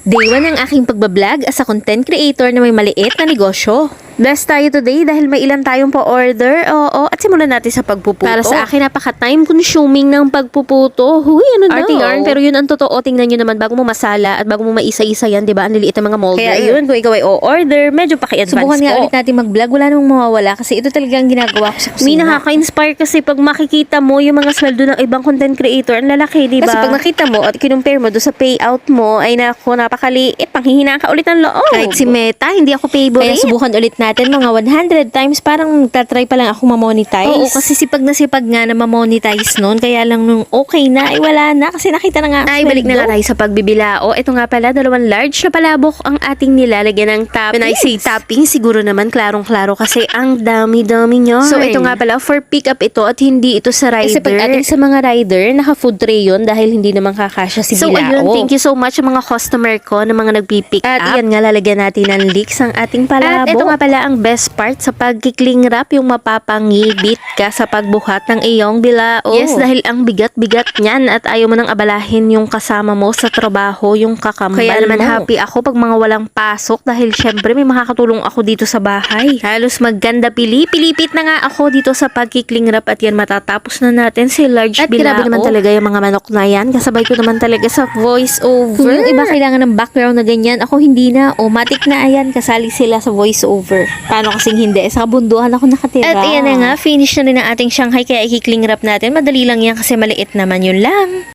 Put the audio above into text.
Day 1 ng aking pagbablog as a content creator na may maliit na negosyo. Blessed tayo today dahil may ilan tayong pa-order. Oo, at simulan natin sa pagpuputo. Para sa akin, napaka-time consuming ng pagpuputo. Huy, ano na? Arte yarn, pero yun ang totoo. Tingnan nyo naman bago mo masala at bago mo maisa-isa yan, diba? Ang liliit ng mga molder. Kaya yun, kung ikaw ay o-order, medyo paki-advance Subukan nga ko. ulit natin mag-vlog. Wala namang mawawala kasi ito talagang ginagawa ko sa kusina. May nakaka-inspire kasi pag makikita mo yung mga sweldo ng ibang content creator, ang lalaki, diba? Kasi pag nakita mo at kinumpare mo doon sa payout mo, ay naku, napakaliit. Panghihinaan ka ulit ng loob. Kahit si Meta, hindi ako favorite. Kaya subukan ulit natin mga 100 times. Parang tatry pa lang ako mamonetize. Oo, kasi sipag na sipag nga na mamonetize noon. Kaya lang nung okay na, ay wala na. Kasi nakita na nga ang Ay, sweldo. balik na nga tayo sa pagbibilao. Ito nga pala, 2 large na palabok ang ating nilalagyan ng toppings. When I say topping, siguro naman klarong-klaro kasi ang dami-dami nyo. So, ito nga pala, for pick up ito at hindi ito sa rider. Kasi pag ating sa mga rider, naka-food tray yun dahil hindi naman kakasya si So, Bilao. ayun, Thank you so much sa mga customer ko na mga nagpipick up. At yan nga, lalagyan natin ng leeks ang ating palabok. At ito nga pala ang best part sa pagkikling wrap, yung mapapangibit ka sa pagbuhat ng iyong bilao. Yes, dahil ang bigat-bigat niyan at ayaw mo nang abalahin yung kasama mo sa trabaho, yung kakambal. Kaya naman happy ako pag mga walang pasok dahil syempre may makakatulong ako dito sa bahay. Halos magganda pilipit na nga ako dito sa pagkikling wrap at yan matatapos na natin si large At bilao. grabe naman talaga yung mga manok na yan. Kasabay ko naman talaga sa voice over. Kung yung iba kailangan ng background na ganyan, ako hindi na. O, matik na ayan, kasali sila sa voice over. Paano kasing hindi? Sa kabunduhan ako nakatira. At ayan na nga, finish na rin ang ating Shanghai kaya ikikling wrap natin. Madali lang yan kasi maliit naman yun lang.